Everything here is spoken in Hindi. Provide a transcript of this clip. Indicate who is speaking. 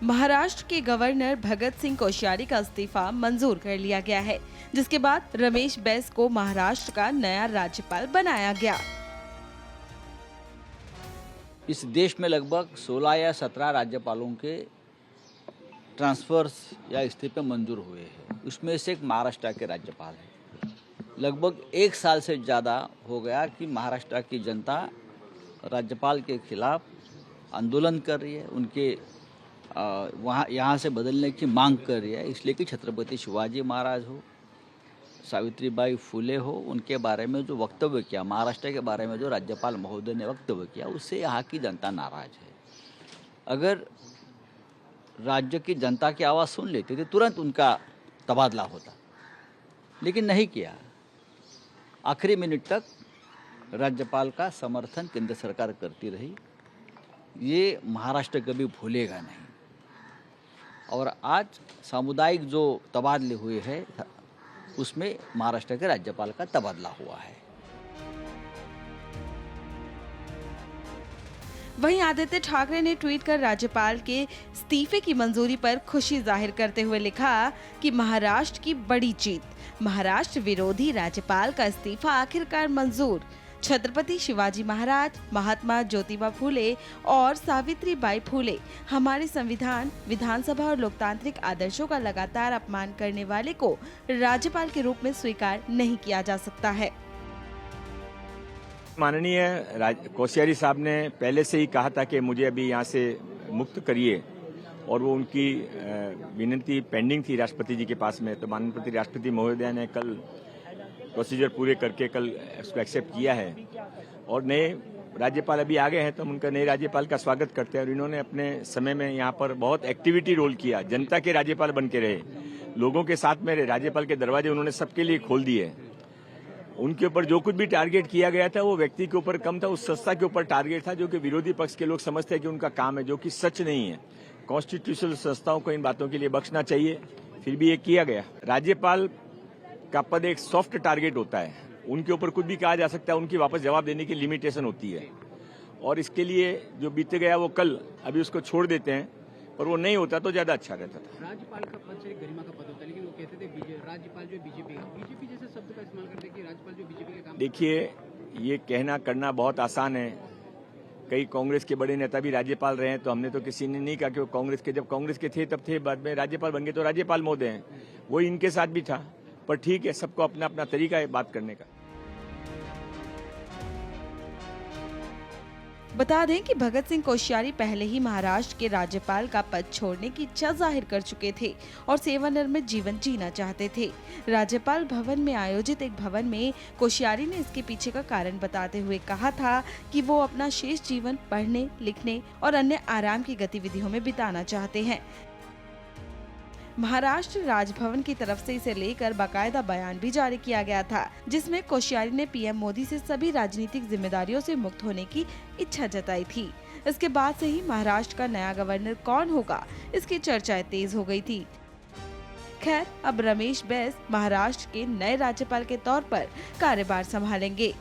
Speaker 1: महाराष्ट्र के गवर्नर भगत सिंह कोश्यारी का इस्तीफा मंजूर कर लिया गया है, जिसके बाद रमेश बैस को महाराष्ट्र का नया राज्यपाल बनाया गया।
Speaker 2: इस देश में लगभग 16 या 17 राज्यपालों के ट्रांसफर्स या इस्तीफे मंजूर हुए हैं। उसमें से एक महाराष्ट्र के राज्यपाल है। लगभग 1 साल से ज़्यादा हो गया कि महाराष्ट्र की जनता राज्यपाल के खिलाफ आंदोलन कर रही है, उनके यहाँ से बदलने की मांग कर रही है, इसलिए कि छत्रपति शिवाजी महाराज हो, सावित्रीबाई फुले हो, उनके बारे में जो वक्तव्य किया, महाराष्ट्र के बारे में जो राज्यपाल महोदय ने वक्तव्य किया, उससे यहाँ की जनता नाराज है। अगर राज्य की जनता की आवाज़ सुन लेते थे तुरंत उनका तबादला होता, लेकिन नहीं किया। आखिरी मिनट तक राज्यपाल का समर्थन केंद्र सरकार करती रही। ये महाराष्ट्र कभी भूलेगा नहीं। और आज सामुदायिक जो तबादले हुए हैं उसमें महाराष्ट्र के राज्यपाल का तबादला हुआ है।
Speaker 1: वहीं आदित्य ठाकरे ने ट्वीट कर राज्यपाल के इस्तीफे की मंजूरी पर खुशी जाहिर करते हुए लिखा कि महाराष्ट्र की बड़ी जीत, महाराष्ट्र विरोधी राज्यपाल का इस्तीफा आखिरकार मंजूर। छत्रपति शिवाजी महाराज, महात्मा ज्योतिबा फूले और सावित्रीबाई फूले हमारे संविधान, विधानसभा और लोकतांत्रिक आदर्शों का लगातार अपमान करने वाले को राज्यपाल के रूप में स्वीकार नहीं किया जा सकता है।
Speaker 3: माननीय कोश्यारी साहब ने पहले से ही कहा था कि मुझे अभी यहाँ से मुक्त करिए, और वो उनकी विनती पेंडिंग थी राष्ट्रपति जी के पास में। तो माननीय राष्ट्रपति महोदय ने कल प्रोसीजर पूरे करके कल उसको एक्सेप्ट किया है, और नए राज्यपाल अभी आ गए हैं तो हम उनका नए राज्यपाल का स्वागत करते हैं। और इन्होंने अपने समय में यहाँ पर बहुत एक्टिविटी रोल किया, जनता के राज्यपाल बन के रहे, लोगों के साथ में रहे, राज्यपाल के दरवाजे उन्होंने सबके लिए खोल दिए। उनके ऊपर जो कुछ भी टारगेट किया गया था वो व्यक्ति के ऊपर कम था, उस संस्था के ऊपर टारगेट था जो कि विरोधी पक्ष के लोग समझते हैं कि उनका काम है, जो कि सच नहीं है। कॉन्स्टिट्यूशनल संस्थाओं को इन बातों के लिए बख्शना चाहिए, फिर भी ये किया गया। राज्यपाल का पद एक सॉफ्ट टारगेट होता है, उनके ऊपर कुछ भी कहा जा सकता है, उनकी वापस जवाब देने की लिमिटेशन होती है। और इसके लिए जो बीते गया वो कल, अभी उसको छोड़ देते हैं, और वो नहीं होता तो ज्यादा अच्छा रहता था।
Speaker 4: राज्यपाल का पद से गरिमा का पद होता है, लेकिन वो कहते थे राज्यपाल जो बीजेपी जैसे शब्द का इस्तेमाल करते हैं कि राज्यपाल जो बीजेपी के काम।
Speaker 3: देखिए, ये कहना करना बहुत आसान है। कई कांग्रेस के बड़े नेता भी राज्यपाल रहे हैं, तो हमने तो किसी ने नहीं कहा कि वो कांग्रेस के, जब कांग्रेस के थे तब थे, बाद में राज्यपाल बन गए तो राज्यपाल महोदय हैं। वो इनके साथ भी था, पर ठीक है, सबको अपना अपना तरीका है बात करने का।
Speaker 1: बता दें कि भगत सिंह कोश्यारी पहले ही महाराष्ट्र के राज्यपाल का पद छोड़ने की इच्छा जाहिर कर चुके थे और सेवानिवृत्त जीवन जीना चाहते थे। राज्यपाल भवन में आयोजित एक भवन में कोश्यारी ने इसके पीछे का कारण बताते हुए कहा था कि वो अपना शेष जीवन पढ़ने, लिखने और अन्य आराम की गतिविधियों में बिताना चाहते हैं। महाराष्ट्र राजभवन की तरफ से इसे लेकर बाकायदा बयान भी जारी किया गया था, जिसमें कोश्यारी ने पीएम मोदी से सभी राजनीतिक जिम्मेदारियों से मुक्त होने की इच्छा जताई थी। इसके बाद से ही महाराष्ट्र का नया गवर्नर कौन होगा, इसकी चर्चाएं तेज हो गई थी। खैर, अब रमेश बैस महाराष्ट्र के नए राज्यपाल के तौर पर कार्यभार संभालेंगे।